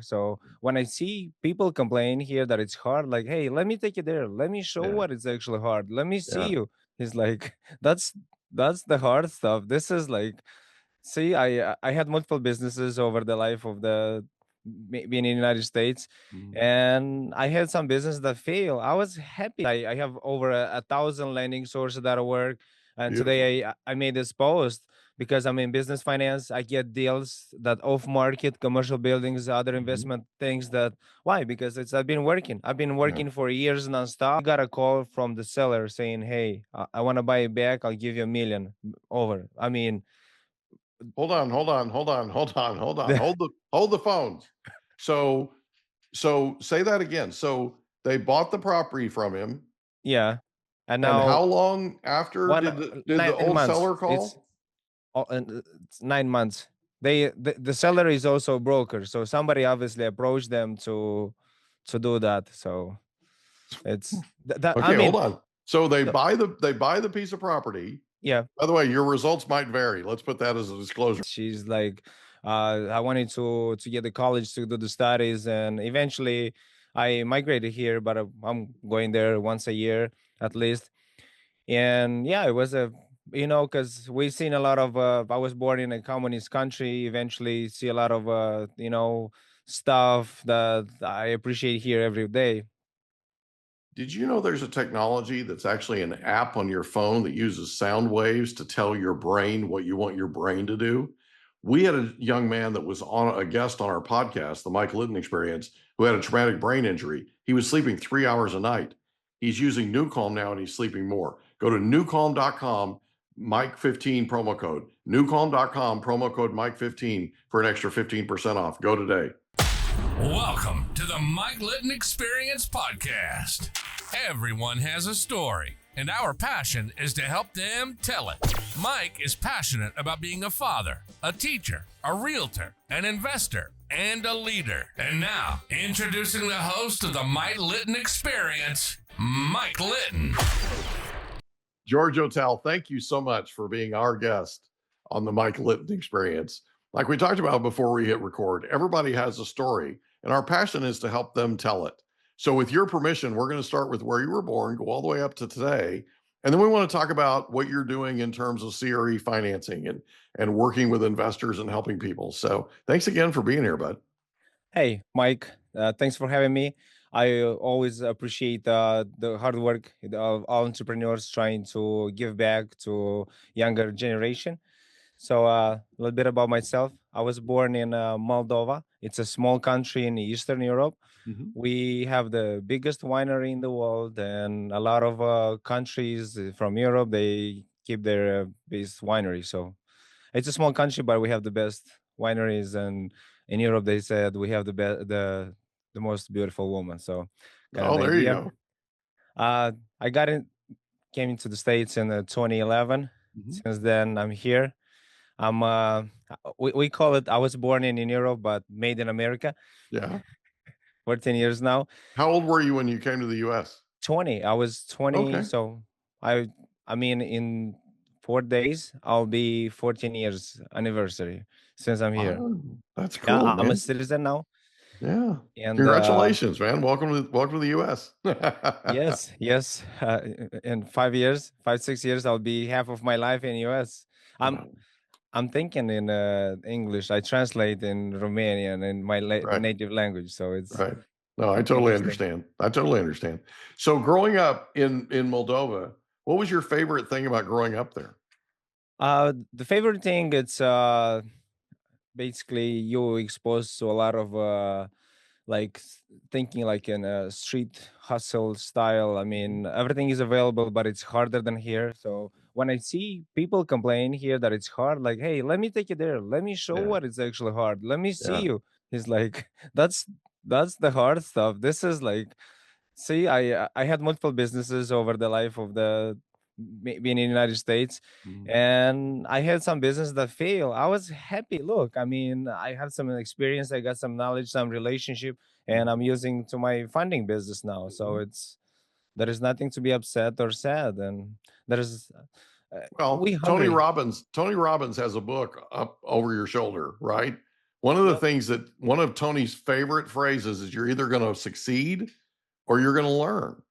So when I see people complain here that it's hard, like, hey, let me take you there. Let me show Yeah. what it's actually hard. Let me see Yeah. you. He's like, that's that's the hard stuff. This is like, see, I had multiple businesses over the life of being in the United States, Mhm. and I had some business that fail. I was happy. I have over a thousand lending sources that I work, and Beautiful. today I made this post because I'm in business finance. I get deals that off market commercial buildings, other Mhm. investment things. That why? Because it's I've been working. I've been Yeah. working for years nonstop. I got a call from the seller saying, "Hey, I want to buy it back. I'll give you a million over." I mean, Hold on, hold on, hold on, hold on, hold on. Hold the phones. So say that again. So they bought the property from him, yeah, and and now how long after one did the 9 old months. seller call? It's 9 months. The seller is also a broker, so somebody obviously approached them to do that. So that I Okay, mean, hold on. So they the- buy the piece of property. yeah, By the way, your results might vary. Let's put that as a disclosure. she's like, I wanted to get the college to do the studies, and eventually I migrated here, but I'm going there once a year at least. And yeah, it was a, because we've seen a lot of I was born in a communist country, eventually see a lot of stuff that I appreciate here every day. Did you know there's a technology that's actually an app on your phone that uses sound waves to tell your brain what you want your brain to do? We had a young man that was on a guest on our podcast, the Mike Litton Experience, who had a traumatic brain injury. He was sleeping 3 hours a night. He's using NewCalm now and he's sleeping more. Go to newcalm.com, Mike15 promo code. Newcalm.com, promo code Mike15 for an extra 15% off. Go today. Welcome to the Mike Litton Experience podcast. Everyone has a story, and our passion is to help them tell it. Mike is passionate about being a father, a teacher, a realtor, an investor, and a leader. And now, introducing the host of the Mike Litton Experience, Mike Litton. George Otel, thank you so much for being our guest on the Mike Litton Experience. Like we talked about before we hit record, everybody has a story, and our passion is to help them tell it. So, with your permission, we're going to start with where you were born, go all the way up to today, and then we want to talk about what you're doing in terms of CRE financing and working with investors and helping people. So, thanks again for being here, bud. Hey, Mike, thanks for having me. I always appreciate the hard work of all entrepreneurs trying to give back to younger generation. So a little bit about myself. I was born in Moldova. It's a small country in Eastern Europe. Mhm. We have the biggest winery in the world, and a lot of countries from Europe they keep their base winery. So it's a small country, but we have the best wineries, and in Europe they said we have the most beautiful woman. So kind of Oh, the there you idea. go. I came into the States in 2011. Mhm. Since then, I'm here. I'm we call it, I was born in Europe but made in America. Yeah. 14 years now. How old were you when you came to the US? 20. I was 20, Okay. so I I mean in 4 days I'll be 14 years anniversary since I'm here. Wow. That's Yeah, cool, I'm a man. citizen now, Yeah. and Congratulations, man. Welcome to the US. yes, yes, in 5 years, 5 6 years I'll be half of my life in US. I'm Wow. I'm thinking in English. I translate in Romanian in my Right, native language, so it's right. No, I totally interesting. understand. I totally understand. So growing up in Moldova, what was your favorite thing about growing up there? The favorite thing, it's basically you exposed to a lot of thinking like in a street hustle style. I Mhm. mean, everything is available, but it's harder than here. So when I see people complain here that it's hard, like, hey, let me take you there. Let me show Yeah, what it's actually hard. Let me see yeah. you. He's like, that's the hard stuff. This is like, see, I had multiple businesses over the life of being in the United States, Mhm. and I had some business that fail. I was happy. Look, I mean, I have some experience, I got some knowledge, some relationship, and I'm Mhm. using to my funding business now. So Mhm. there is nothing to be upset or sad, and there is Well, we hungry. Tony Robbins has a book up over your shoulder, right? One of the Yep. things that one of Tony's favorite phrases is you're either going to succeed or you're going to learn,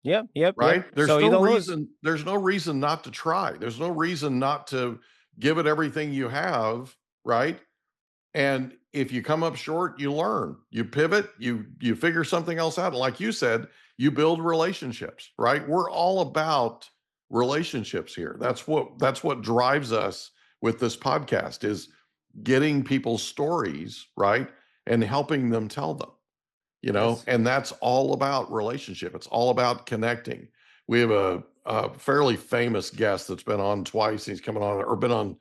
Yep. Yep. Yep. right? So you don't lose. There's no reason not to try. There's no reason not to give it everything you have, right? And if you come up short, you learn, you pivot, you figure something else out. And like you said, you build relationships, right? We're all about relationships here. That's what drives us with this podcast is getting people's stories, right? And helping them tell them, Yes. and that's all about relationship. It's all about connecting. We have a fairly famous guest that's been on twice. He's coming on, or been on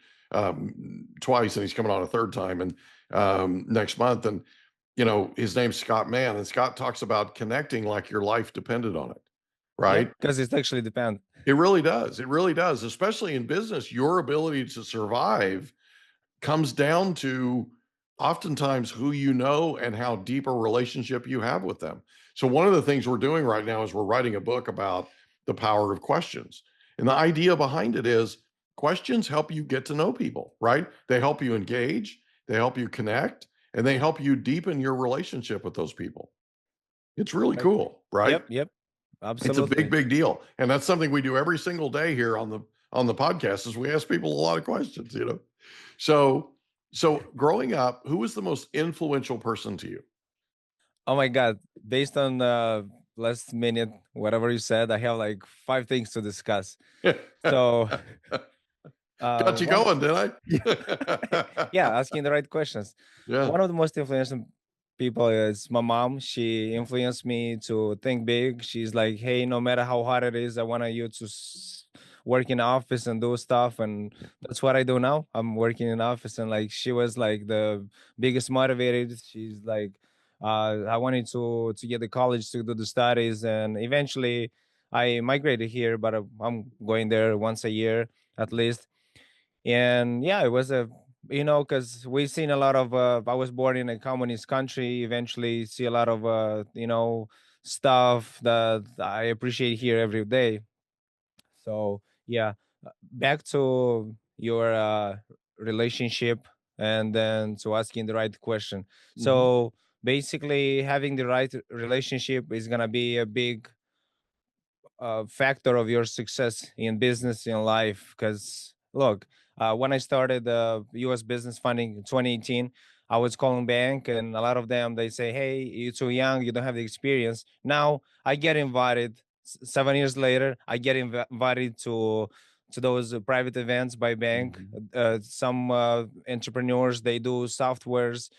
twice, and he's coming on a third time, and next month. And his name's Scott Mann, and Scott talks about connecting like your life depended on it, Yep. right? Because it actually depends. It really does. It really does. Especially in business, your ability to survive comes down to oftentimes who you know and how deep a relationship you have with them. So one of the things we're doing right now is we're writing a book about the power of questions. And the idea behind it is questions help you get to know people, right? They help you engage, they help you connect, and they help you deepen your relationship with those people. It's really Like, cool, right? yep. Yep. It's a big, Absolutely. big deal. And that's something we do every single day here on the podcast is we ask people a lot of questions. So so growing up, who was the most influential person to you? Oh my God. Based on last minute, whatever you said, I have like 5 things to discuss. So Got you one going, didn't yeah, I? asking the right questions. Yeah. One of the most influential people is my mom. She influenced me to think big. She's like, hey, no matter how hard it is, I want you to work in office and do stuff. And that's what I do now. I'm working in office. And like, she was like the biggest motivated. She's like, I wanted to get the college to do the studies. And eventually I migrated here, but I'm going there once a year at least. And yeah, it was a, because we've seen a lot of I was born in a communist country, eventually see a lot of stuff that I appreciate here every day. So yeah, back to your relationship, and then to asking the right question. Mhm. So basically having the right relationship is going to be a big factor of your success in business in life. Because look, when I started us business funding in 2018, I was calling bank, and a lot of them, they say, hey, you're too young, you don't have the experience. Now I get invited 7 years later, I get invited to those private events by bank. Mhm. Some entrepreneurs, they do softwares,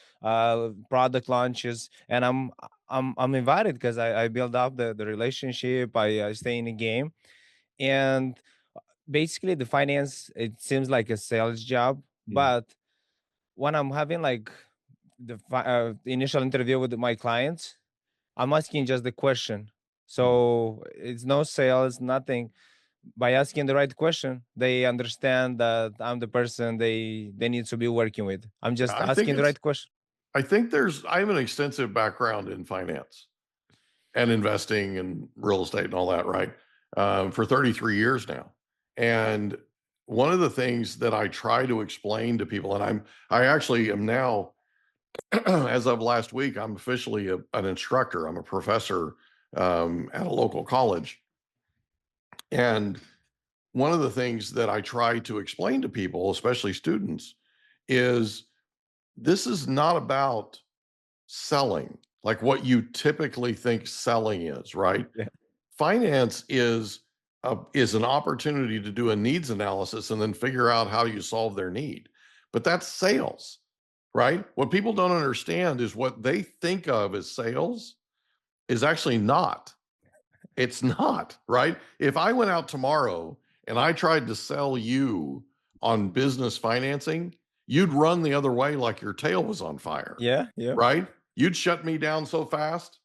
product launches, and I'm invited because I build up the relationship. I stay in the game, and basically the finance, it seems like a sales job. Mm. But when I'm having like the initial interview with my clients, I'm asking just the question. Mhm. So it's no sales, nothing. By asking the right question, they understand that I'm the person they need to be working with. I'm Yeah, just asking the right question. I have an extensive background in finance and investing and real estate and all that, right? For 33 years now. And one of the things that I try to explain to people, and I actually am now, as of last week, I'm officially an instructor. I'm a professor at a local college. And one of the things that I try to explain to people, especially students, is this is not about selling like what you typically think selling is, right? Yeah. Finance is an opportunity to do a needs analysis and then figure out how you solve their need. But that's sales, right? What people don't understand is what they think of as sales is actually not. It's not, right? If I went out tomorrow and I tried to sell you on business financing, you'd run the other way like your tail was on fire, Yeah. Yeah. right? You'd shut me down so fast.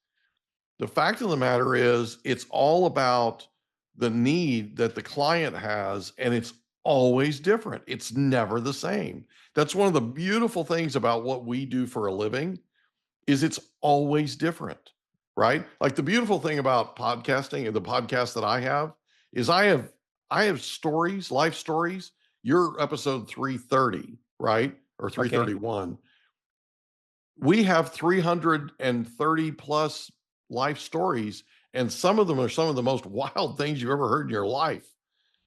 The fact of the matter is, it's all about the need that the client has, and it's always different. It's never the same. That's one of the beautiful things about what we do for a living is it's always different, right? Like the beautiful thing about podcasting and the podcast that I have is I have stories, life stories. You're episode 330, right? Or Okay. 331. we have 330 plus life stories, and some of them are some of the most wild things you've ever heard in your life.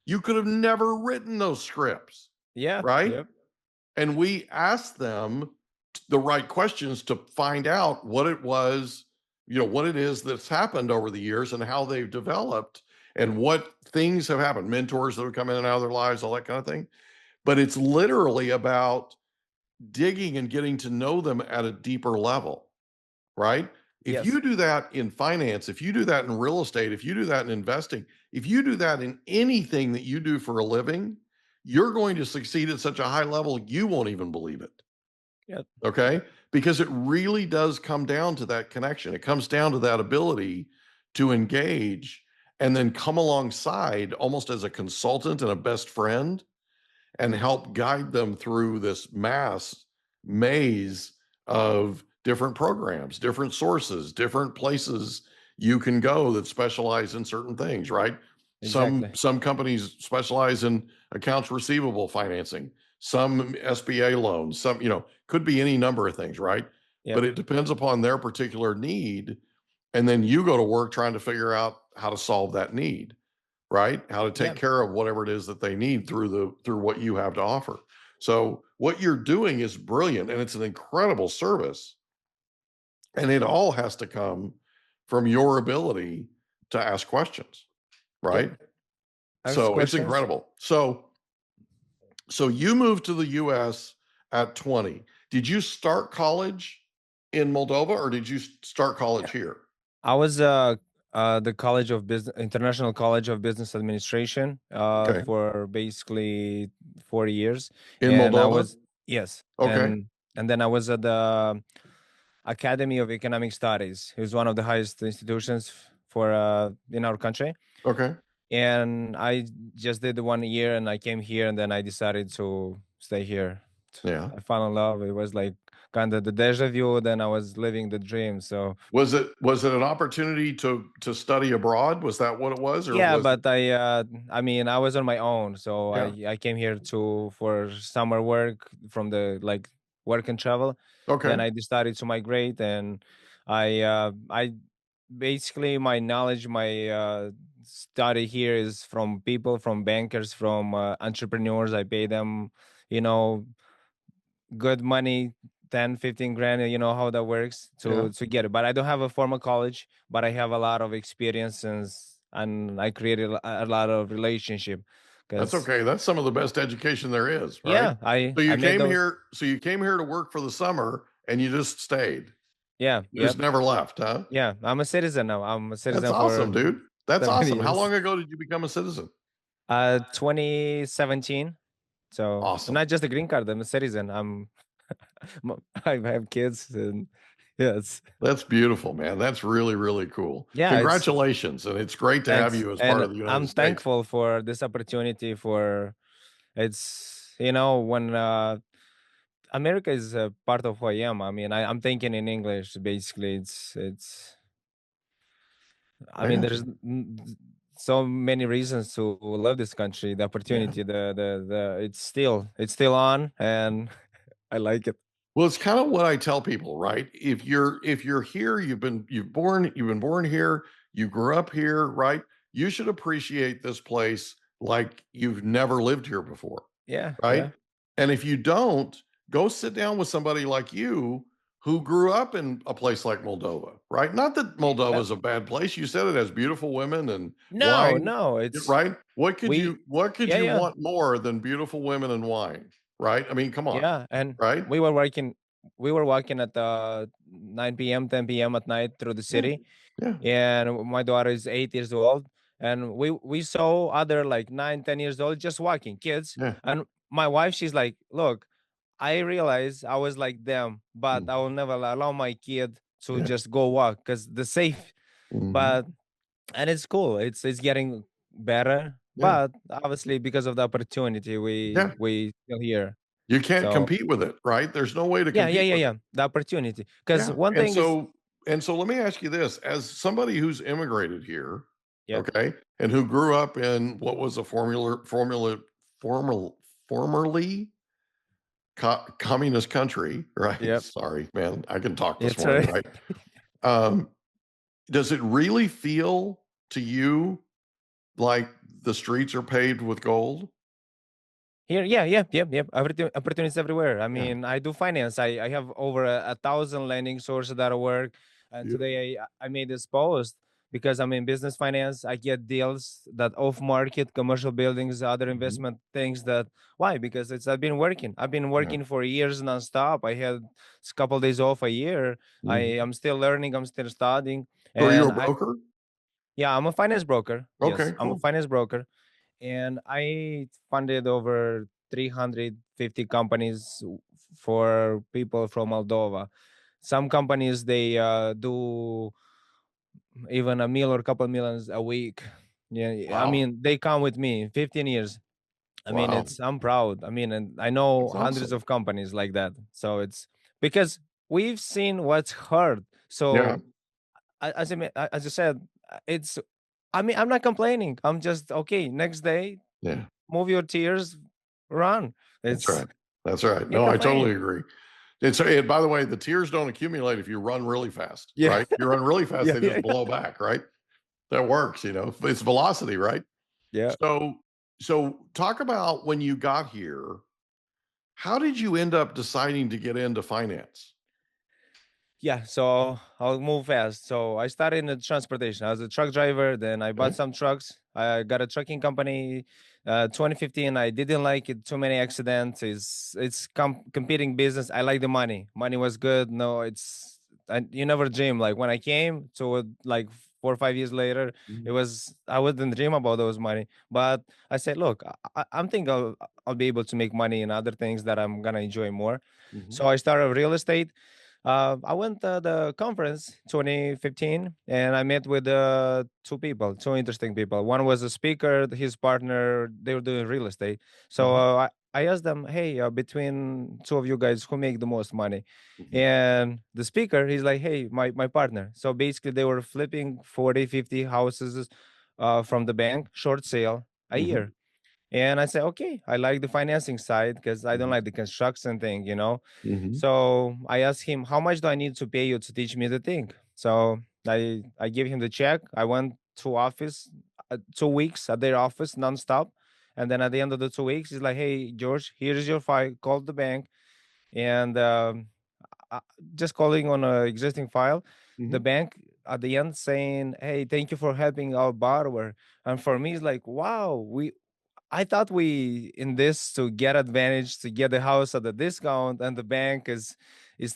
You could have never written those scripts, Yeah. right? Yep. And we asked them the right questions to find out what it was, what it is that's happened over the years and how they've developed and what things have happened, mentors that have come in and out of their lives, all that kind of thing. But it's literally about digging and getting to know them at a deeper level, right? If Yes. you do that in finance, if you do that in real estate, if you do that in investing, if you do that in anything that you do for a living, you're going to succeed at such a high level, you won't even believe it. Yep. Okay. Because it really does come down to that connection. It comes down to that ability to engage and then come alongside almost as a consultant and a best friend and help guide them through this maze of different programs, different sources, different places you can go that specialize in certain things, right? Some Exactly. some companies specialize in accounts receivable financing, some SBA loans, some, could be any number of things, right? But Yep. it depends upon their particular need. And then you go to work trying to figure out how to solve that need, right? How to take Yep. care of whatever it is that they need through what you have to offer. So what you're doing is brilliant and it's an incredible service. And it all has to come from your ability to ask questions, Yep. right? Ask So it's questions. incredible. So you moved to the US at 20. Did you start college in Moldova or did you start college here? I was the College of Business, International College of Business Administration, Okay. for basically 4 years, In and I Moldova? was yes, Okay. and then I was at the Academy of Economic Studies. It was one of the highest institutions for in our country, Okay. and I just did the 1 year, and I came here, and then I decided to stay here. Yeah. I fell in love. It was like kind of the deja vu. Then I was living the dream. So Was it an opportunity to study abroad? Was that what it was, or yeah, was it? but I mean, I was on my own, so Yeah. I came here to for summer work from the like work and travel. Then Okay. I decided to migrate, and I basically my knowledge, my study here is from people, from bankers, from entrepreneurs. I pay them, you know, good money, 10, 15 grand, you know how that works Yeah. to get it. But I don't have a formal college, but I have a lot of experience and I created a lot of relationship That's because okay. That's some of the best education there is, right? yeah, I So I you made came those. here so you came here to work for the summer and you just stayed. Yeah, You just yep, never left, huh? yeah, I'm a citizen now. I'm a That's citizen awesome, for dude. That's 7 awesome. How years. long ago did you become a citizen? 2017. So Awesome. not just a green card, I'm a citizen. I have kids, and yes, That's beautiful, man. That's really, really cool. yeah, it's Congratulations. And it's great to have thanks. you as part And of the United I'm States. thankful for this opportunity for it's when America is a part of who I am. I mean, I'm thinking in English basically. It's I I mean got there's you. so many reasons to love this country, the Yeah. opportunity, the it's still on, and I like it. Well, it's kind of what I tell people, right? If you're here, you've been born here, you grew up here, right? You should appreciate this place like you've never lived here before, Yeah, right? yeah, And if you don't, go sit down with somebody like you who grew up in a place like Moldova, right? Not that Moldova yeah. is a bad place. You said it has beautiful women and No, wine, no, it's right? What could we you what could yeah, you yeah. want more than beautiful women and wine, right? I mean, come on, Yeah, and right? we were walking at 9 p.m., 10 p.m. at night through the Yeah. city, Yeah. and my daughter is 8 years old, and we saw other like 9, 10 years old just walking kids, Yeah. and my wife, she's like, "Look, I realize I was like them, but Mm. I will never allow my kid to Yeah. just go walk because the safe." Mhm. But and it's cool. It's getting better, Yeah. but obviously because of the opportunity, we Yeah. we still here. You can't So compete with it, right? There's no way to yeah, yeah, compete yeah, with it. yeah. The opportunity. Because Yeah. one And thing is, so let me ask you this, as somebody who's immigrated here, yep, okay, and who grew up in what was a formerly communist country, right? Yep. Sorry, man, I can talk this It's morning, right. right? Um, does it really feel to you like the streets are paved with gold? Here, yeah, yep. Opportunities everywhere. I Yeah. mean, I do finance. I have over 1,000 lending sources that I work. And Yeah. today I made this post because I'm in business finance. I get deals that off market, commercial buildings, other Mhm. investment things. That why? Because I've been working. I've been Yeah. working for years nonstop. I had a couple days off a year. I Mhm. am still learning. I'm still studying. So are you a And broker? yeah, I'm a finance broker. Yes, Okay, I'm a cool. finance broker, and I funded over 350 companies for people from Moldova. Some companies they do even a mil or couple millions a week. Yeah, I Wow. mean they come with me 15 years. I mean Wow. I'm proud. I mean, and I know That's hundreds awesome. of companies like that. So it's because we've seen what's hard. Yeah. So as you said, it's. I mean, I'm not complaining. I'm just okay. Next day, Yeah. move your tears, run. That's It's right. That's right. can't No, I totally complain. agree. And by the way, the tears don't accumulate if you run really fast, Yeah, right? You run really fast, yeah, they yeah, just blow back, right? That works, it's velocity, right? yeah. So, so talk about when you got here, how did you end up deciding to get into finance? Yeah, so I'll move fast. So I started in the transportation. I was a truck driver. Then I bought Okay. some trucks. I got a trucking company. 2015. I didn't like it. Too many accidents. It's competing business. I like the money. Money was good. No, it's you never dream. Like when I came to it, like 4 or 5 years later, it Mhm. was I wouldn't dream about those money. But I said, look, I'm thinking I'll be able to make money in other things that I'm gonna enjoy more. Mhm. So I started real estate. I went to the conference 2015 and I met with two people, two interesting people. One was a speaker, his partner, they were doing real estate. So Mhm. I asked them, hey, between two of you guys, who make the most money? Mhm. And the speaker, he's like, hey, my partner. So basically, they were flipping 40, 50 houses from the bank, short sale a Mhm. year. And I said, okay, I like the financing side because I don't Mhm. like the construction thing. Mhm. So I asked him, how much do I need to pay you to teach me the thing? So I gave him the check. I went to office 2 weeks at their office nonstop. And then at the end of the 2 weeks, he's like, hey, George, here's your file. Call the bank. And uh, just calling on an existing file, the Mhm. bank at the end saying, hey, thank you for helping our borrower. And for me, it's like, wow, I thought we in this to get advantage to get the house at a discount, and the bank is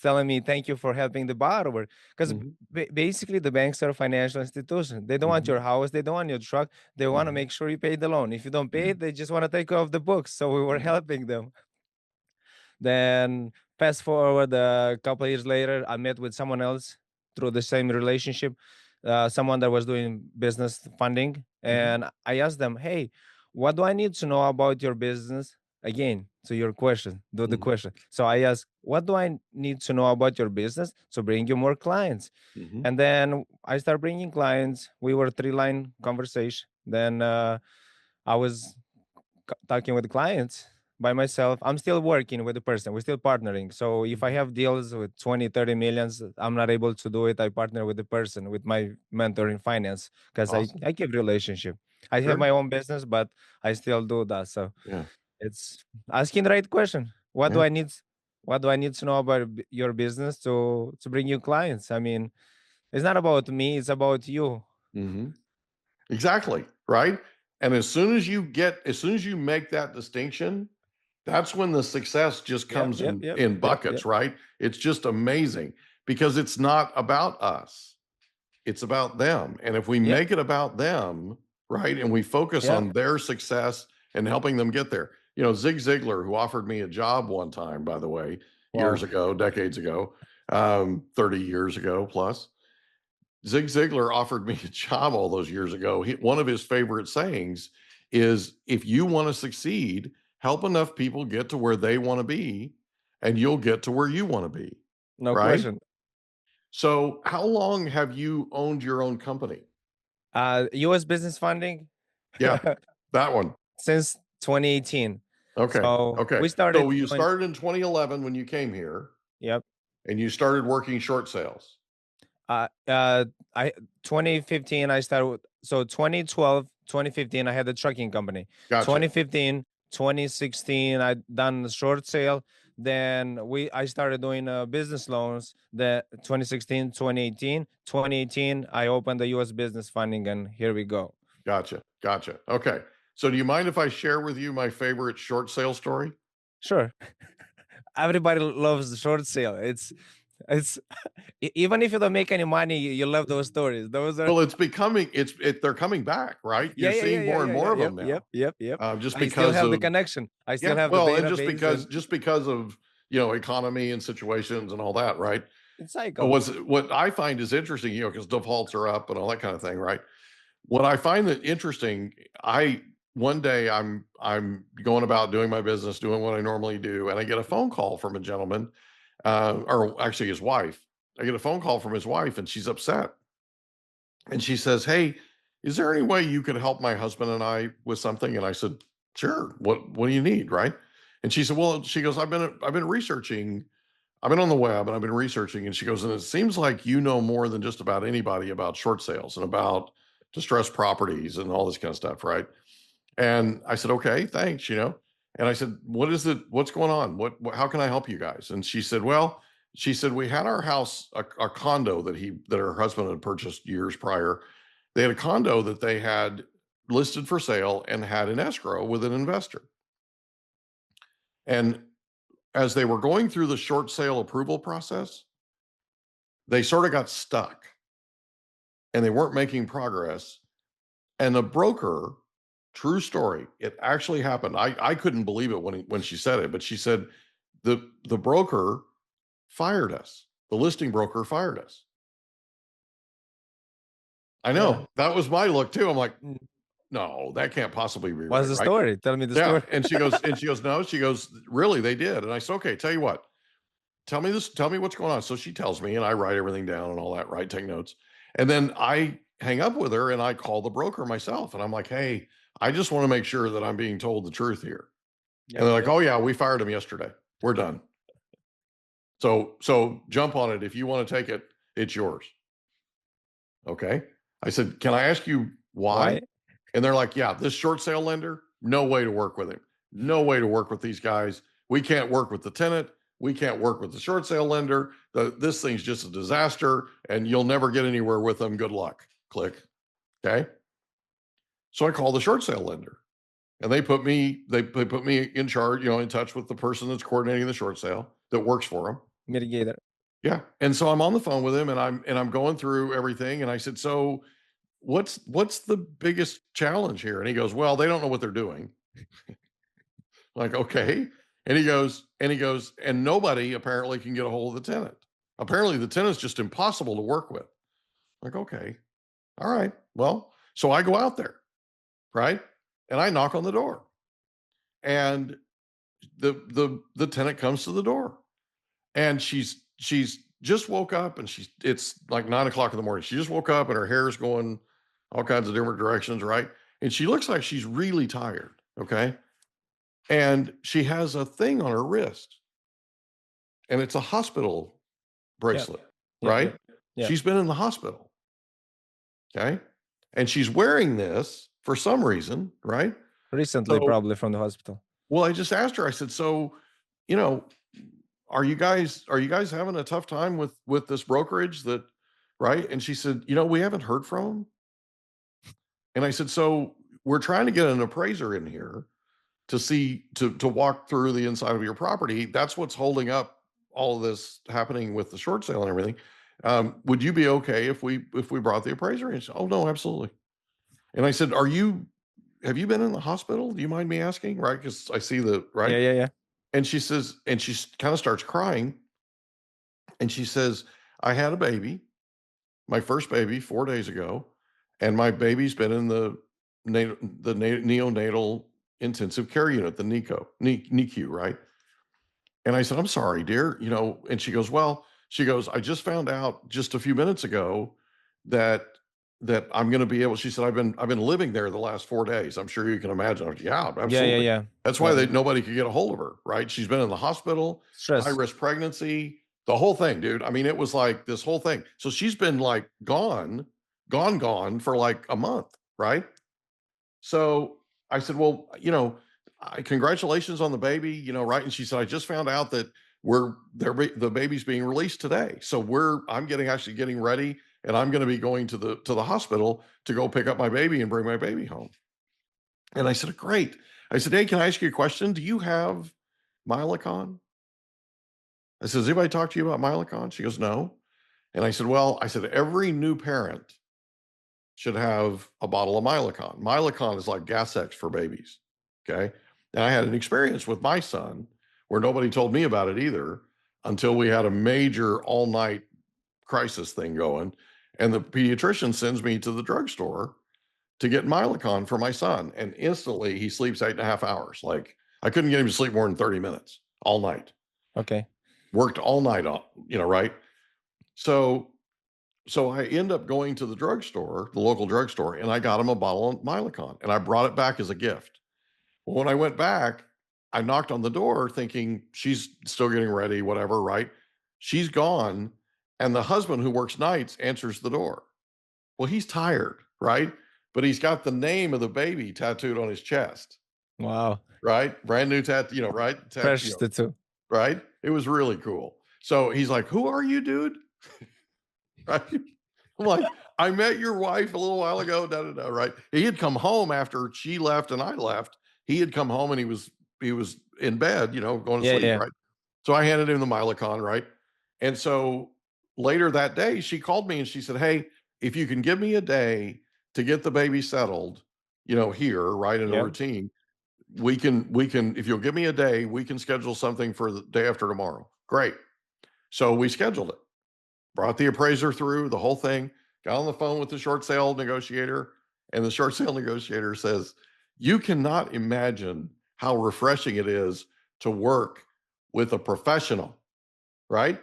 telling me thank you for helping the borrower because Mhm. basically the banks are a financial institution. They don't want Mhm. your house, they don't want your truck. They want to Mhm. make sure you pay the loan. If you don't pay Yeah. it, they just want to take off the books. So we were Yeah. helping them. Then fast forward a couple of years later, I met with someone else through the same relationship, someone that was doing business funding, Mhm. and I asked them, "Hey, what do I need to know about your business?" Again, to your question, do the Mhm. question. So I asked, "What do I need to know about your business to bring you more clients?" Mhm. And then I started bringing clients. We were three-line conversation. Then I was talking with clients by myself. I'm still working with the person. We're still partnering. So if I Mhm. have deals with 20, 30 millions, I'm not able to do it. I partner with the person, with my mentor in finance, because Awesome. I keep relationship. I have Sure. my own business, but I still do that. So Yeah. it's asking the right question. Yeah. What do I need to know about your business to bring you clients? I mean, it's not about me, it's about you. Mhm. Exactly, right? And as soon as you make that distinction, that's when the success just Yep, comes yep, in yep, yep, buckets, yep, right? It's just amazing because it's not about us. It's about them. And if we yep, make it about them, right, and we focus yep. on their success and helping them get there. Zig Ziglar, who offered me a job one time, by the way, years Wow. ago, decades ago, 30 years ago plus, Zig Ziglar offered me a job all those years ago. One of his favorite sayings is if you want to succeed, help enough people get to where they want to be, and you'll get to where you want to be. No Right. question. So, how long have you owned your own company? US business funding Yeah, that one. since 2018. Okay. So Okay. we started So you doing. started in 2011 when you came here, Yep. and you started working short sales. Uh, uh, I 2015 I started. So 2012, 2015 I had a trucking company. Gotcha. 2015, 2016 I done the short sale. Then I started doing business loans. The 2016, 2018, 2018 I opened the U.S. business funding, and here we go. Gotcha. Gotcha. Okay. So do you mind if I share with you my favorite short sale story? Sure. Everybody loves the short sale. It's even if you don't make any money, you love those stories. Those are. Well, it's becoming they're coming back, right? Yeah, You're yeah, yeah, seeing yeah, more and yeah, more yeah. of Yep, them yep, now. yep, yep. Just I still because have the of connection. I still yeah, have the well, and database, and just because of economy and situations and all that, right? it's But cycles. what I find is interesting, because defaults are up and all that kind of thing, right? What I find that interesting, I one day I'm going about doing my business, doing what I normally do, and I get a phone call from a gentleman, or actually his wife. I get a phone call from his wife, and she's upset, and she says, "Hey, is there any way you could help my husband and I with something?" And I said, "Sure. What do you need, right?" And she said, "Well," she goes, I've been researching. I've been on the web and I've been researching." And she goes, "And it seems like you know more than just about anybody about short sales and about distressed properties and all this kind of stuff, right?" And I said, "Okay, thanks, And I said, "What is it? What's going on? How can I help you guys?" And she said, "Well," she said, "we had our house, a condo that her husband had purchased years prior. They had a condo that they had listed for sale and had an escrow with an investor. And as they were going through the short sale approval process, they sort of got stuck and they weren't making progress. And the broker, true story, it actually happened. I couldn't believe it when she said it, but she said the broker fired us. The listing broker fired us. I Yeah. know, that was my look too. I'm like, Mm. no, that can't possibly be What's right, the right? story? Tell me the Yeah. story. And she goes, no, she goes, really, they did. And I said, okay, tell you what, tell me what's going on. So she tells me, and I write everything down and all that, right? Take notes. And then I hang up with her and I call the broker myself. And I'm like, hey, I just want to make sure that I'm being told the truth here. And Yep, they're like, yep. oh yeah, we fired him yesterday. We're done. So jump on it. If you want to take it, it's yours. Okay. I said, can I ask you why? Why? And they're like, yeah, this short sale lender, no way to work with him. No way to work with these guys. We can't work with the tenant. We can't work with the short sale lender. This thing's just a disaster and you'll never get anywhere with them. Good luck. Click. Okay. So I call the short sale lender and they put me in charge, in touch with the person that's coordinating the short sale that works for them. Mitigator. Yeah. And so I'm on the phone with him and I'm going through everything. And I said, so what's the biggest challenge here? And he goes, well, they don't know what they're doing. Like, okay. And nobody apparently can get a hold of the tenant. Apparently the tenant's just impossible to work with. Like, okay. All right. Well, so I go out there, right? And I knock on the door. And the tenant comes to the door. And she's just woke up and it's like 9 o'clock in the morning. She just woke up and her hair's going all kinds of different directions, right? And she looks like she's really tired. Okay. And she has a thing on her wrist and it's a hospital Yep, bracelet, yep, right? yep, yep. She's been in the hospital. Okay. And she's wearing this for some reason, right? Recently, So, probably from the hospital. well, I just asked her, I said, so, you know, are you guys having a tough time with this brokerage that, right? And she said, we haven't heard from them. And I said, so we're trying to get an appraiser in here to see to walk through the inside of your property. That's what's holding up all of this happening with the short sale and everything. Would you be okay if we brought the appraiser? And she said, oh no, absolutely. And I said, have you been in the hospital? Do you mind me asking? Right. Because I see the right. Yeah, yeah, yeah. And she says, and she kind of starts crying. And she says, I had a baby, my first baby 4 days ago, and my baby's been in the neonatal intensive care unit, the NICU, right? And I said, I'm sorry, dear, and she goes, I just found out just a few minutes ago that I'm going to be able, she said, I've been living there the last 4 days. I'm sure you can imagine. I was, yeah, Yeah, absolutely. yeah. That's why nobody could get a hold of her, right? She's been in the hospital, high Stress. risk pregnancy, the whole thing, dude. I mean, it was like this whole thing. So she's been like gone for like a month, right? So I said, well, congratulations on the baby, right? And she said, I just found out that the baby's being released today. So I'm actually getting ready, and I'm going to be going to the hospital to go pick up my baby and bring my baby home. And I said, great. I said, hey, can I ask you a question? Do you have Milacon? I said, has anybody talked to you about Milacon? She goes, no. And I said, every new parent should have a bottle of Milacon. Milacon is like Gas X for babies. Okay. And I had an experience with my son where nobody told me about it either until we had a major all night crisis thing going. And the pediatrician sends me to the drugstore to get Milacon for my son. And instantly he sleeps 8.5 hours. Like I couldn't get him to sleep more than 30 minutes all night. Okay. Worked all night on, right? So I end up going to the drugstore, the local drugstore, and I got him a bottle of Milacon, and I brought it back as a gift. Well, when I went back, I knocked on the door thinking she's still getting ready, whatever, right? She's gone, and the husband who works nights answers the door. Well, he's tired, right? But he's got the name of the baby tattooed on his chest. Wow. Right? Brand new tattoo, right? Fresh tattoo. Right? It was really cool. So he's like, who are you, dude? Right? I'm like, I met your wife a little while ago, right? He had come home after she left and I left. He had come home and he was in bed, going to sleep, right? So I handed him the Milacon, right? And so later that day, she called me and she said, hey, if you can give me a day to get the baby settled, here, right, in a routine, we can, if you'll give me a day, we can schedule something for the day after tomorrow. Great. So we scheduled it, brought the appraiser through the whole thing, got on the phone with the short sale negotiator, and the short sale negotiator says, you cannot imagine how refreshing it is to work with a professional, right?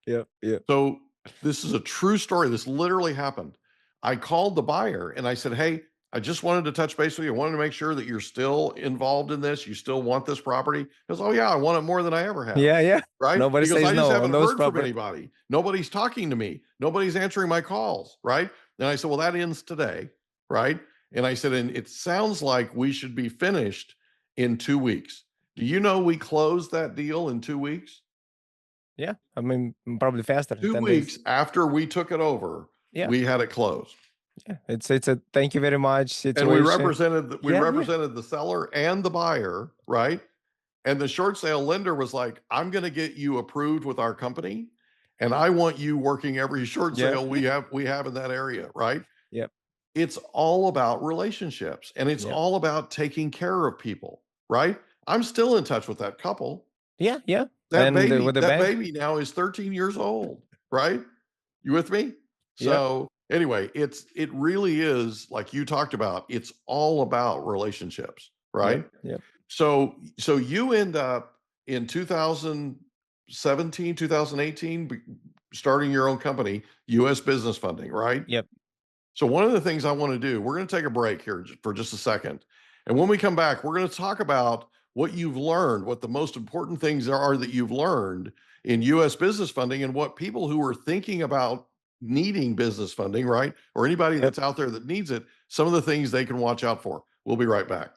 Yeah. So this is a true story. This literally happened. I called the buyer and I said, hey, I just wanted to touch base with you. I wanted to make sure that you're still involved in this. You still want this property? He goes, oh yeah, I want it more than I ever have. Yeah. Right? Nobody Because says I just no haven't on those heard from property. anybody. Nobody's talking to me. Nobody's answering my calls. Right? And I said, well, that ends today. Right? And I said, and it sounds like we should be finished in 2 weeks. Do you know we closed that deal in 2 weeks? Yeah. I mean, probably faster. 2 10 weeks days. after we took it over, we had it closed. Yeah. It's a thank you very much situation. And we represented the seller and the buyer, right? And the short sale lender was like, I'm going to get you approved with our company, and I want you working every short sale we have in that area, right? Yep. It's all about relationships, and it's all about taking care of people, right? I'm still in touch with that couple. Yeah. That baby now is 13 years old, right? You with me? So anyway, it really is, like you talked about, it's all about relationships, right? Yep. So you end up in 2017, 2018, starting your own company, US Business Funding, right? Yep. So one of the things I want to do, we're going to take a break here for just a second. And when we come back, we're going to talk about what you've learned, what the most important things are that you've learned in US Business Funding, and what people who are thinking about needing business funding, right? Or anybody that's out there that needs it, some of the things they can watch out for. We'll be right back.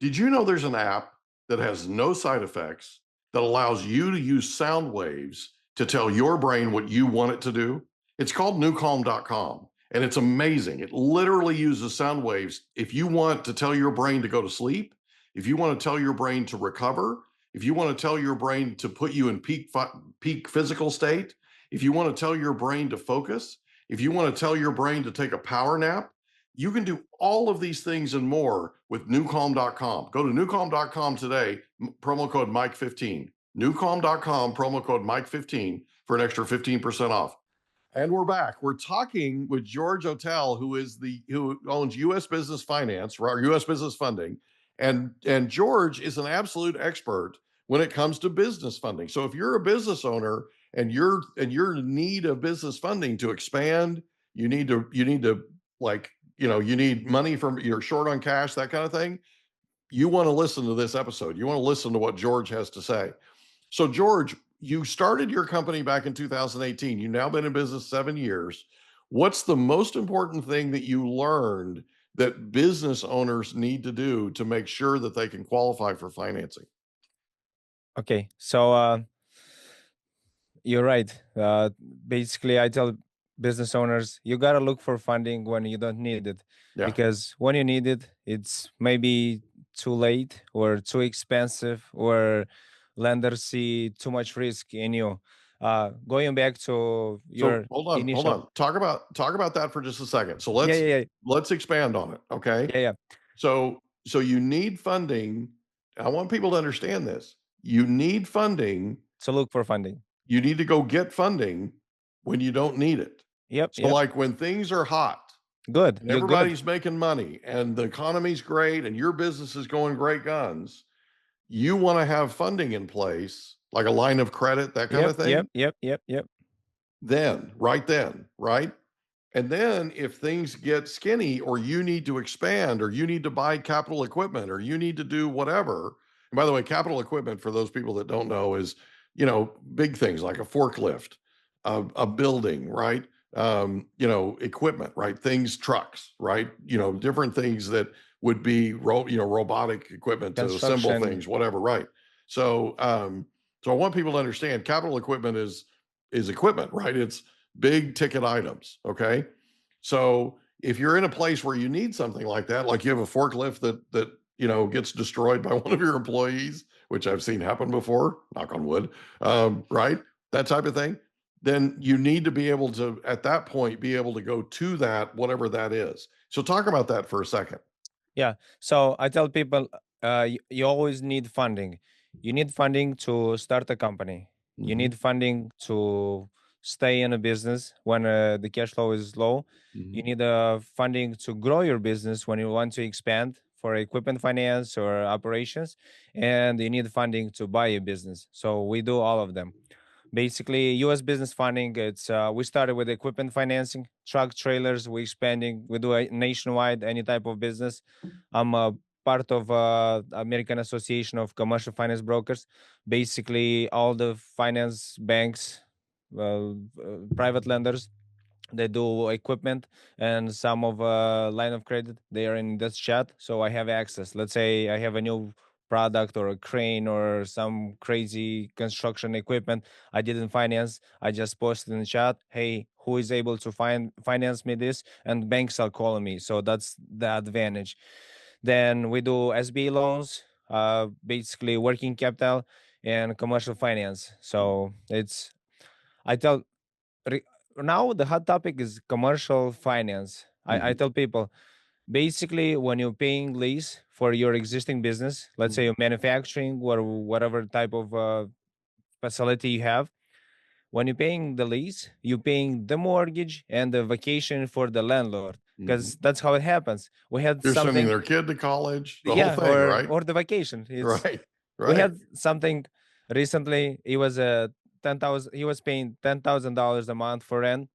Did you know there's an app that has no side effects that allows you to use sound waves to tell your brain what you want it to do? It's called newcalm.com, and it's amazing. It literally uses sound waves. If you want to tell your brain to go to sleep, if you want to tell your brain to recover, if you want to tell your brain to put you in peak physical state, if you want to tell your brain to focus, if you want to tell your brain to take a power nap, you can do all of these things and more with newcalm.com. Go to newcalm.com today, promo code Mike15. Newcalm.com, promo code Mike15 for an extra 15% off. And we're back. We're talking with George Otel, who owns US Business Finance, or US Business Funding. And George is an absolute expert when it comes to business funding. So if you're a business owner and you're in need of business funding to expand, you need to like, you need money from, you're short on cash, that kind of thing. You want to listen to this episode. You want to listen to what George has to say. So George, you started your company back in 2018. You've now been in business 7 years. What's the most important thing that you learned that business owners need to do to make sure that they can qualify for financing? Okay, so you're right. Basically, I tell business owners you gotta look for funding when you don't need it, Yeah. because when you need it, it's maybe too late or too expensive, or lenders see too much risk in you. Going back to So your hold initial, on. Talk about that for just a second. So yeah, yeah, yeah, let's expand on it. Okay. yeah, yeah, So you need funding. I want people to understand this. You need funding. to look for funding. You need to go get funding when you don't need it. Yep, So yep. like when things are hot Good, and you're good. everybody's making money and the economy's great and your business is going great guns, you want to have funding in place, like a line of credit, that kind Yep, of yep, thing. yep, yep, yep. Then, right? And then if things get skinny or you need to expand or you need to buy capital equipment or you need to do whatever. And by the way, capital equipment, for those people that don't know, is, big things like a forklift, a building, right? Equipment, right? Things, trucks, right? Different things that would be robotic equipment to assemble Construction. things, whatever, right? So I want people to understand capital equipment is equipment, right? It's big ticket items. Okay. So if you're in a place where you need something like that, like you have a forklift that gets destroyed by one of your employees, which I've seen happen before, knock on wood, right? That type of thing, then you need to be able to, at that point, be able to go to that, whatever that is. So talk about that for a second. Yeah. So I tell people, you always need funding. You need funding to start a company. You Mhm. need funding to stay in a business when the cash flow is low. You Mhm. need funding to grow your business when you want to expand for equipment finance or operations. And you need funding to buy a business. So we do all of them. Basically, U.S. business funding. It's we started with equipment financing, truck trailers. We expanding. We do a nationwide any type of business. I'm a part of American Association of Commercial Finance Brokers. Basically, all the finance banks, private lenders, they do equipment, and some of line of credit, they are in this chat, so I have access. Let's say I have a new product or a crane or some crazy construction equipment I didn't finance, I just posted in the chat, hey, who is able to finance me this, and banks are calling me. So that's the advantage. Then we do SBA loans, basically working capital and commercial finance. So it's, I tell, re- now the hot topic is commercial finance. I Mhm. tell people, basically, when you're paying lease for your existing business, let's say Mhm. you're manufacturing or whatever type of facility you have, when you're paying the lease, you're paying the mortgage and the vacation for the landlord, Mhm. because that's how it happens. We had You're sending something, their kid to college, the whole yeah, thing, right? or the vacation. It's, Right. we Right. had something recently. It was a 10,000. He was paying $10,000 a month for rent.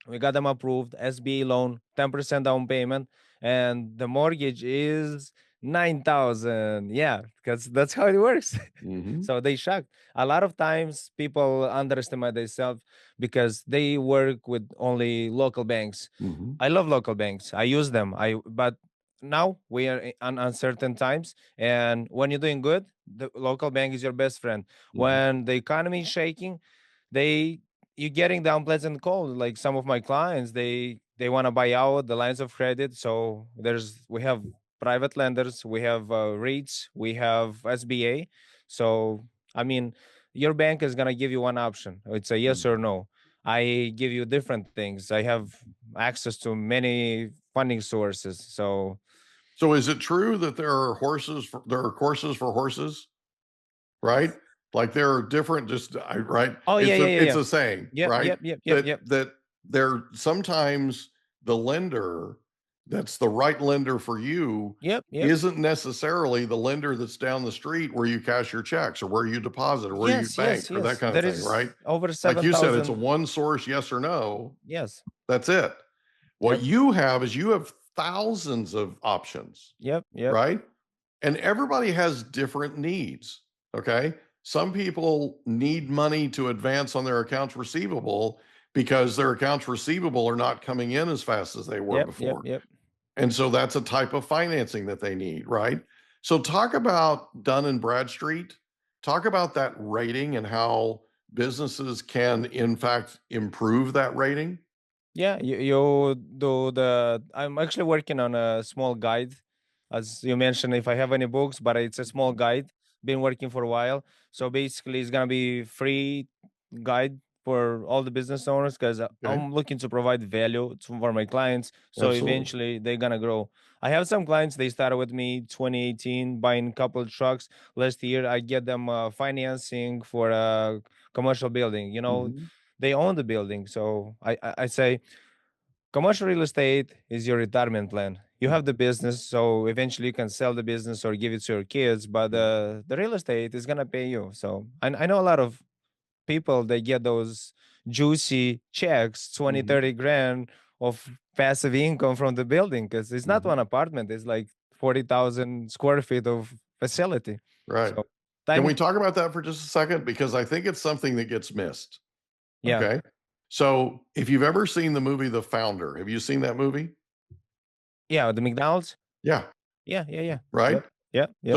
We got them approved, SBA loan, 10% down payment, and the mortgage is 9,000. Yeah, because that's how it works. Mhm. So they shocked. A lot of times people underestimate themselves because they work with only local banks. Mhm. I love local banks. I use them. But now we are on uncertain times, and when you're doing good, the local bank is your best friend. Mhm. When the economy is shaking, they you're getting the unpleasant call. Like some of my clients, they want to buy out the lines of credit. So we have private lenders, we have REITs, we have SBA. So I mean, your bank is gonna give you one option. It's a yes Mhm. or no. I give you different things. I have access to many funding sources. So So is it true that there are courses for horses, right? Like there are different, right? oh yeah, yeah, yeah, It's yeah. a saying, Yep, right? yep, yep, yep, That yep. that there sometimes the lender that's the right lender for you Yep, yep. isn't necessarily the lender that's down the street where you cash your checks or where you deposit or where you Yes, yes, bank or that yes. kind of There thing, is right? over Like you said, it's a 7,000. one source, yes or no. Yes. That's it. What Yep. you have is you have thousands of options, Yep. Yep. right? And everybody has different needs. Okay. Some people need money to advance on their accounts receivable because their accounts receivable are not coming in as fast as they were Yep. Yep. before. Yep. And so that's a type of financing that they need, right? So talk about Dun and Bradstreet. Talk about that rating and how businesses can, in fact, improve that rating. Yeah, you do the. I'm actually working on a small guide, as you mentioned. If I have any books, but it's a small guide. Been working for a while, so basically it's gonna be free guide for all the business owners because Okay. I'm looking to provide value for my clients. So Absolutely. eventually they're gonna grow. I have some clients. They started with me 2018, buying a couple of trucks. Last year, I get them financing for a commercial building. Mhm. They own the building, so I say commercial real estate is your retirement plan. You have the business, so eventually you can sell the business or give it to your kids, but the real estate is gonna pay you. So I know a lot of people, they get those juicy checks, 20, Mhm. 30 grand of passive income from the building because it's not one Mhm. apartment, it's like 40,000 square feet of facility. Right. So Can we time, talk about that for just a second? Because I think it's something that gets missed. yeah, Okay. So if you've ever seen the movie The Founder, have you seen that movie? yeah, the McDonald's, Yeah. yeah, yeah, yeah, Right. yep, yep, yep,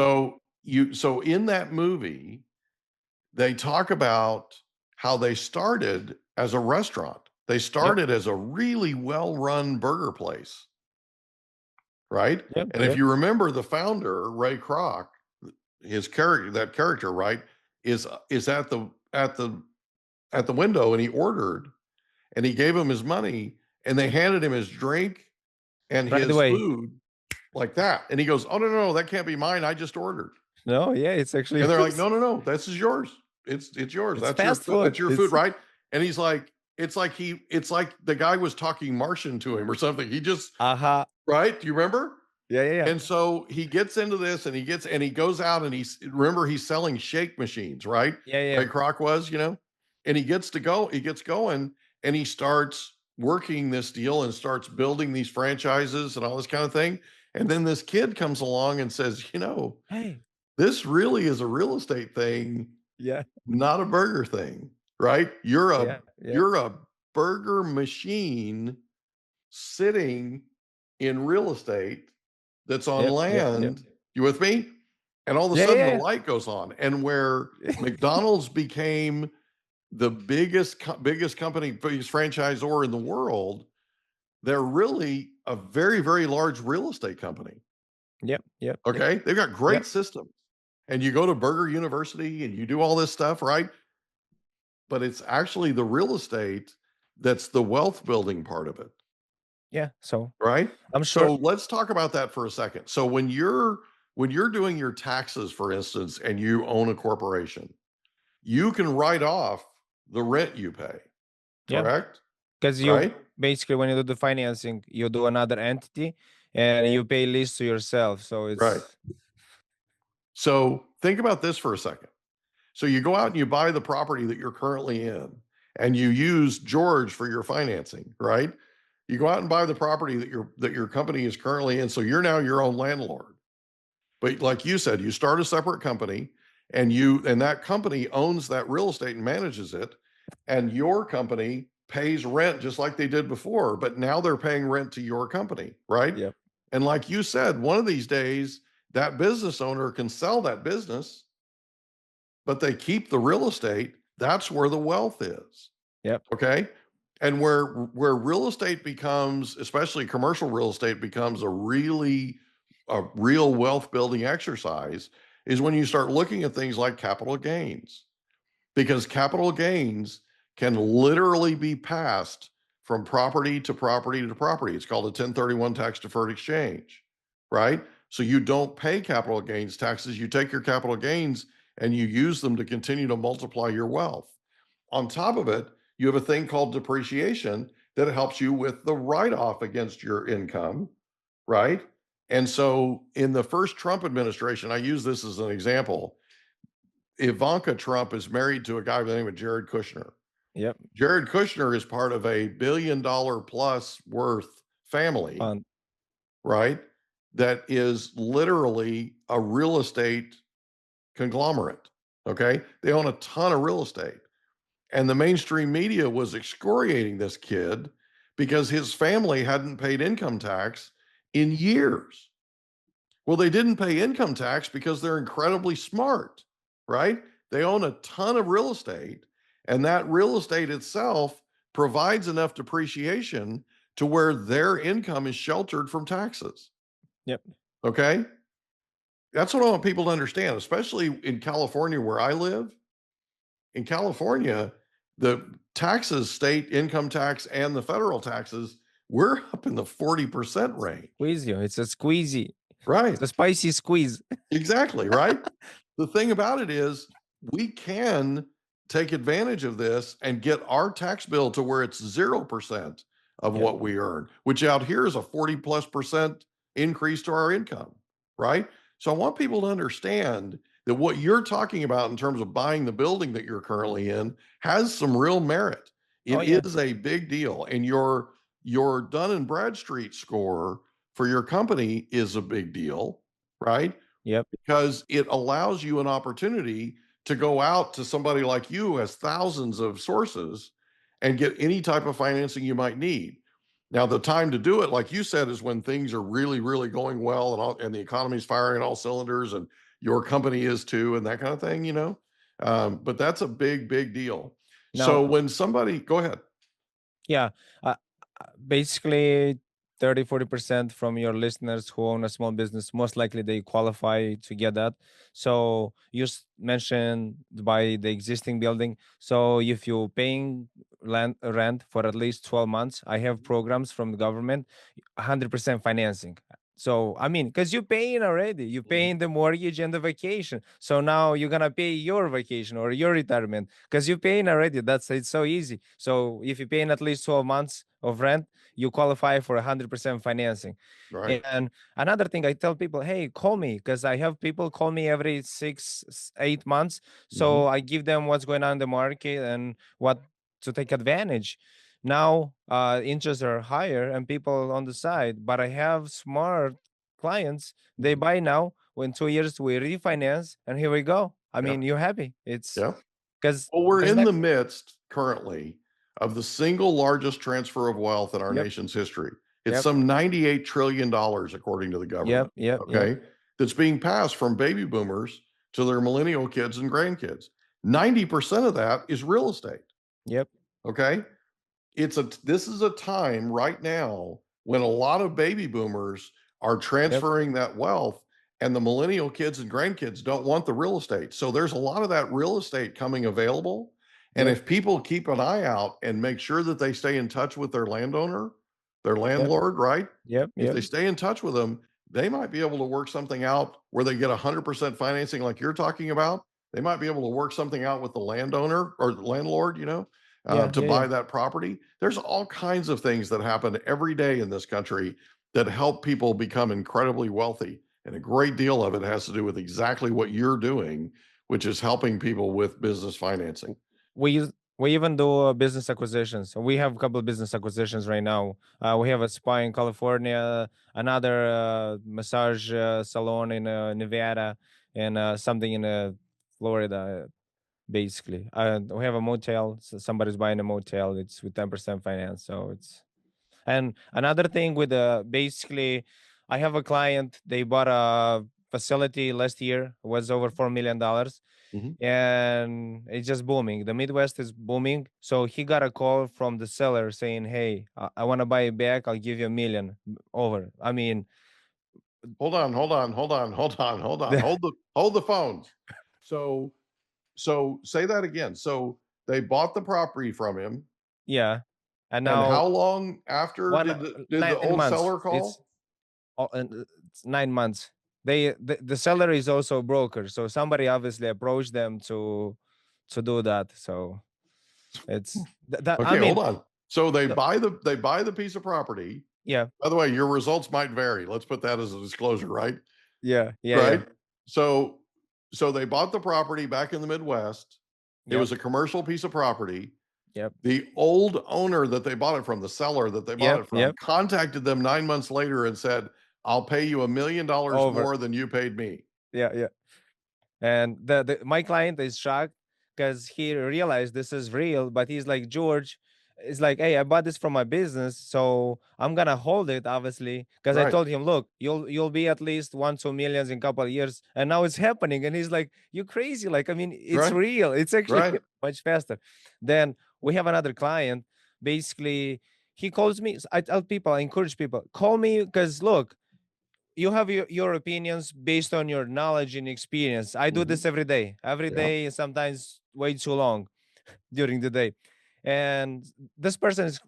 So in that movie, they talk about how they started as a restaurant. They yep, started as a really well-run burger place, right? yep, And if yep, you remember the founder, Ray Kroc, his character, that character, right, is at the window, and he ordered, and he gave him his money, and they handed him his drink and right his away. food like that. And he goes, "Oh, no, no, no, that can't be mine. I just ordered." No, yeah, it's actually And they're like, yours. "No, no, no, this is yours. It's yours. It's fast food. That's your food, It's right?" And he's like, it's like the guy was talking Martian to him or something. He just aha. right? Do you remember? Yeah, yeah, yeah. And so he gets into this, and he goes out, and he's selling shake machines, right? Yeah, yeah. Ray Kroc was. And he gets going, and he starts working this deal and starts building these franchises and all this kind of thing. And then this kid comes along and says, Hey. this really is a real estate thing, Yeah, not a burger thing, right? yeah, yeah. You're a burger machine sitting in real estate that's on Yep, yep, yep. land. You with me? And all of a Yeah, sudden the yeah, light goes on. And where McDonald's became the biggest company, biggest franchisor in the world, they're really a very, very large real estate company. yep, yep, yep, Okay. They've got yep. great systems. And you go to Burger University and you do all this stuff, right? But it's actually the real estate that's the wealth building part of it, Yeah, so right? I'm sure. So let's talk about that for a second. So when you're doing your taxes, for instance, and you own a corporation, you can write off the rent you pay, Yeah, correct? because you Right? basically, when you do the financing, you do another entity and you pay lease to yourself. So Right. it's So think about this for a second. So you go out and you buy the property that you're currently in, and you use George for your financing, right? You go out and buy the property that your company is currently in, so you're now your own landlord. But like you said, you start a separate company, and that company owns that real estate and manages it, and your company pays rent just like they did before, but now they're paying rent to your company, right? yep, And like you said, one of these days that business owner can sell that business, but they keep the real estate. That's where the wealth is. yep, Okay. And where real estate becomes, especially commercial real estate, becomes a real wealth building exercise is when you start looking at things like capital gains, because capital gains can literally be passed from property to property to property. It's called a 1031 tax deferred exchange, right? So you don't pay capital gains taxes. You take your capital gains and you use them to continue to multiply your wealth. On top of it, you have a thing called depreciation that helps you with the write off against your income, right? And so in the first Trump administration, I use this as an example. Ivanka Trump is married to a guy by the name of Jared Kushner. yep, Jared Kushner is part of a $1 billion plus worth family, Fun. right? That is literally a real estate conglomerate. Okay. They own a ton of real estate. And the mainstream media was excoriating this kid because his family hadn't paid income tax in years. Well, they didn't pay income tax because they're incredibly smart, right? They own a ton of real estate, and that real estate itself provides enough depreciation to where their income is sheltered from taxes. Yep. Okay. That's what I want people to understand, especially in California where I live. In California, the taxes, state income tax and the federal taxes, we're up in the 40% range. Squeeze you. It's a squeezy. Right. It's a spicy squeeze. Exactly, right? The thing about it is we can take advantage of this and get our tax bill to where it's 0% of Yep. what we earn, which out here is a 40+% increase to our income, right? So I want people to understand that what you're talking about in terms of buying the building that you're currently in has some real merit. Oh, It yeah. is a big deal. And your Dun and Bradstreet score for your company is a big deal, right? Yep. Because it allows you an opportunity to go out to somebody like you who has thousands of sources and get any type of financing you might need. Now, the time to do it, like you said, is when things are really, really going well and the economy's firing on all cylinders and your company is too, and that kind of thing, you know. But that's a big, big deal. So Now, when somebody, go ahead. yeah, basically 30-40% from your listeners who own a small business, most likely they qualify to get that. So you mentioned by the existing building. So if you're paying rent for at least 12 months, I have programs from the government, 100% financing. So I mean, because you're paying already, you're paying the mortgage and the vacation. So now you're gonna pay your vacation or your retirement because you're paying already. It's so easy. So if you're paying at least 12 months of rent, you qualify for 100% financing. Right. And another thing, I tell people, hey, call me, because I have people call me every 8 months. Mhm. So I give them what's going on in the market and what to take advantage. Now interests are higher and people on the side, but I have smart clients. They buy now. In 2 years we refinance, and here we go. I Yeah. mean, you're happy. It's Yeah. because Well, we're because in the next. midst currently of the single largest transfer of wealth in our Yep. nation's history. It's Yep. some $98 trillion, according to the Yep. government. Yep. Yep. Okay. That's being passed from baby boomers to their millennial kids and grandkids. 90% of that is real estate. Yep. Okay. This is a time right now when a lot of baby boomers are Yep. transferring that wealth, and the millennial kids and grandkids don't want the real estate. So there's a lot of that real estate coming available. And Yep. if people keep an eye out and make sure that they stay in touch with their landowner, their Yep. landlord, right? Yep. If Yep. they stay in touch with them, they might be able to work something out where they get 100% financing like you're talking about. They might be able to work something out with the landowner or the landlord, Yeah. to Yeah. Yeah. buy that property. There's all kinds of things that happen every day in this country that help people become incredibly wealthy. And a great deal of it has to do with exactly what you're doing, which is helping people with business financing. we we even do business acquisitions. We have a couple of business acquisitions right now. We have a spa in California, another massage salon in Nevada, and something in Florida. Basically, we have a motel. So somebody's buying a motel. It's with 10% finance. So it's. And another thing with basically, I have a client. They bought a facility last year. It was over $4 million, Mhm. and it's just booming. The Midwest is booming. So he got a call from the seller saying, "Hey, I want to buy it back. I'll give you $1 million over." I mean, Hold on, hold on, hold on, hold on, hold on. Hold the phones. So say that again. So they bought the property from him, yeah. And and now how long after one did the nine old months. seller It's call? it's 9 months. The seller is also a broker, so somebody obviously approached them to do that. So it's that. I Okay, mean, hold on. So they no, buy the piece of property. yeah, By the way, your results might vary. Let's put that as a disclosure, right? yeah, yeah, yeah. Right? So they bought the property back in the Midwest. It Yep, was a commercial piece of property. Yep. The old owner that they bought it from, the seller that they bought Yep. it from, Yep. contacted them 9 months later and said, "I'll pay you $1 million Over. more than you paid me." Yeah. Yeah. And my client is shocked because he realized this is real, but he's like, George, it's like, hey, I bought this from my business, so I'm gonna hold it, obviously, because I Right. told him, look, you'll be at least 1-2 millions in a couple of years, and now it's happening, and he's like, you crazy? Like, I mean, it's Right. real. It's actually Right. much faster. Then we have another client. Basically, he calls me. I tell people, I encourage people, call me because look, you have your opinions based on your knowledge and experience. I do this Mhm. every Yeah. day, sometimes way too long during the day. And this person is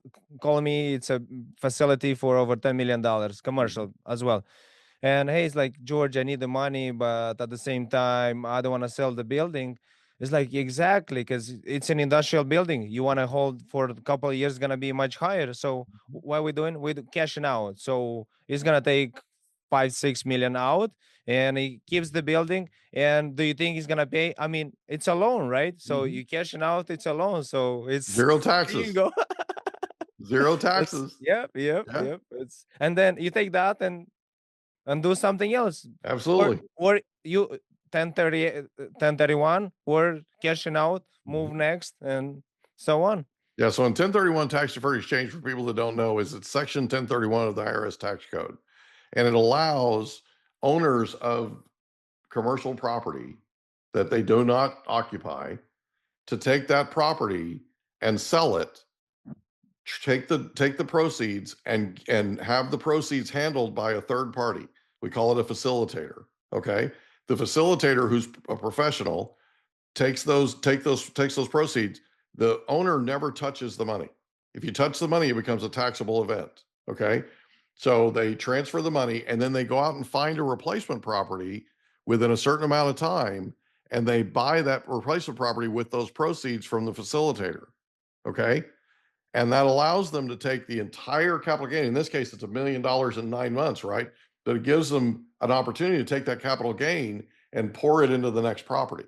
calling me. It's a facility for over $10 million, Mhm. commercial as well. And hey, it's like, George, I need the money, but at the same time, I don't want to sell the building. It's like, exactly, because it's an industrial building. You want to hold for a couple of years, gonna be much higher. So what are we doing? We're cashing out. So it's gonna take 5-6 million out, and he keeps the building. And do you think he's gonna pay? I mean, it's a loan, right? So Mhm. you cashing out, it's a loan. So it's Zero you taxes. go. Zero It's taxes. yep, yep, Yeah, yep. It's and then you take that and do something else, or absolutely. you 1030 1031, or cashing out, move Mhm. next, and so on. Yeah, so in 1031 tax deferred exchange, for people that don't know, is it's section 1031 of the IRS tax code. And it allows owners of commercial property that they do not occupy to take that property and sell it, take the proceeds and have the proceeds handled by a third party. We call it a facilitator. Okay. The facilitator, who's a professional, takes those proceeds. The owner never touches the money. If you touch the money, it becomes a taxable event. Okay. So they transfer the money and then they go out and find a replacement property within a certain amount of time, and they buy that replacement property with those proceeds from the facilitator. Okay. And that allows them to take the entire capital gain. In this case, it's $1 million in 9 months, right? But it gives them an opportunity to take that capital gain and pour it into the next property,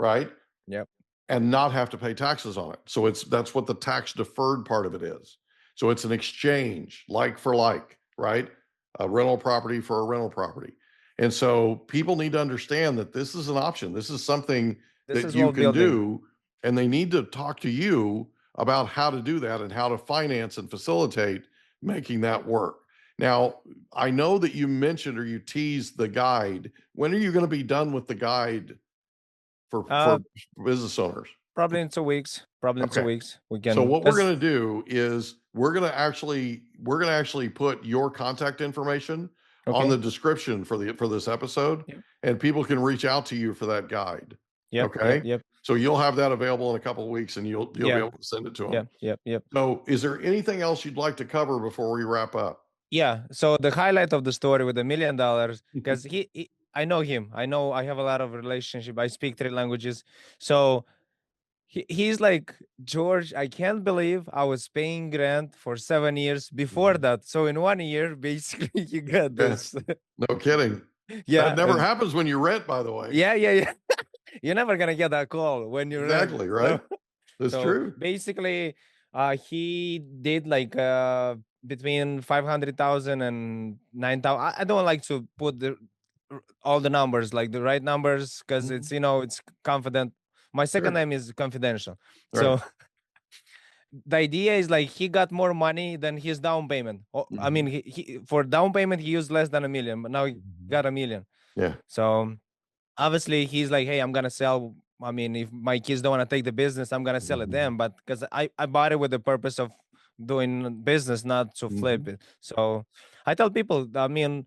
right? Yep. And not have to pay taxes on it. So that's what the tax deferred part of it is. So it's an exchange, like for like, right? A rental property for a rental property. And so people need to understand that this is an option. This is something This that is you well can building. do, and they need to talk to you about how to do that and how to finance and facilitate making that work. Now, I know that you mentioned or you teased the guide. When are you going to be done with the guide for uh business owners? Probably in 2 weeks, probably in two Okay. weeks we So can, what we're because going to do is we're going to actually put your contact information on the okay. description for this episode, Yep. and people can reach out to you for that guide. Yep. Yep. Okay? Yep. So you'll have that available in a couple of weeks, and you'll be Yeah. able to send it to them. Yep. Yep. Yep. So is there anything else you'd like to cover before we wrap up? Yeah. So the highlight of the story with $1 million, because I know him. I know I have a lot of relationship. I speak 3 languages. So he's like, George, I can't believe I was paying rent for 7 years before Mhm. that. So in 1 year, basically, you got Yeah, this. no kidding. That Yeah. never And happens when you rent, by the way. yeah, yeah, yeah. You're never gonna get that call when you rent. Exactly, So right? That's so true. basically, he did like between 500,000 and 9,000. I don't like to put all the numbers, like the right numbers, because Mhm. it's confident. My second Sure. name is confidential. Right. So the idea is like he got more money than his down payment. I mean, Mhm. he for down payment he used less than 1 million, but now he Mhm. got 1 million. Yeah. So obviously he's like, hey, I'm gonna sell. I mean, if my kids don't want to take the business, I'm gonna sell it Mhm. them. But because I bought it with the purpose of doing business, not to flip Mhm. it. So I tell people, I mean,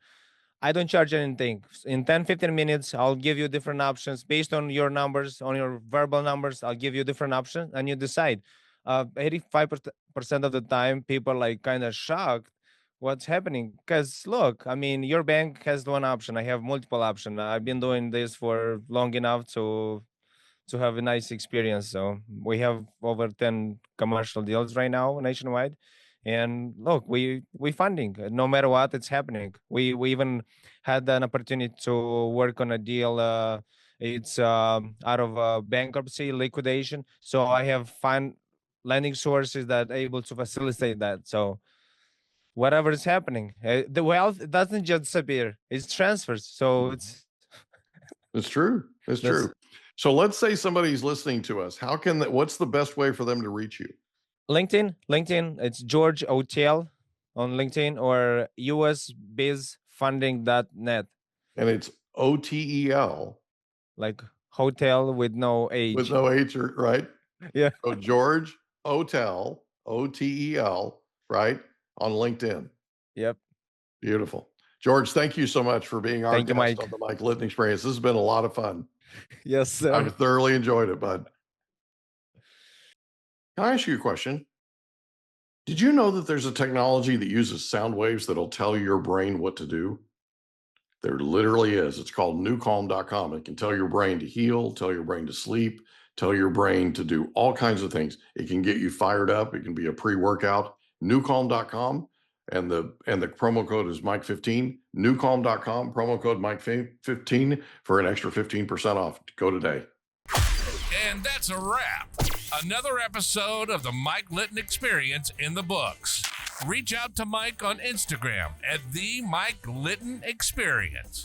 I don't charge anything. In 10-15 minutes, I'll give you different options based on your numbers, on your verbal numbers. I'll give you different options and you decide. 85% of the time, people are like kind of shocked what's happening. Because look, I mean, your bank has one option. I have multiple options. I've been doing this for long enough to have a nice experience. So we have over 10 commercial deals right now nationwide. And look, we funding no matter what it's happening. We even had an opportunity to work on a deal. It's out of bankruptcy liquidation. So I have fund lending sources that are able to facilitate that. So whatever is happening, the wealth doesn't just disappear; it transfers. So It's true. It's that's true. So let's say somebody's listening to us. What's the best way for them to reach you? LinkedIn. LinkedIn. It's George Otel on LinkedIn or usbizfunding.net. And it's OTEL Like hotel with no H. with no H, right? Yeah. So George Otel, OTEL, right? On LinkedIn. Yep. Beautiful. George, thank you so much for being our Thank you, guest Mike. on the Mike Litton Experience. This has been a lot of fun. Yes, sir. I've thoroughly enjoyed it, bud. Can I ask you a question? Did you know that there's a technology that uses sound waves that'll tell your brain what to do? There literally is. It's called newcalm.com. It can tell your brain to heal, tell your brain to sleep, tell your brain to do all kinds of things. It can get you fired up. It can be a pre-workout. Newcalm.com. And the promo code is Mike15. Newcalm.com, promo code Mike15 for an extra 15% off. Go today. And that's a wrap. Another episode of the Mike Litton Experience in the books. Reach out to Mike on Instagram at the Mike Litton Experience.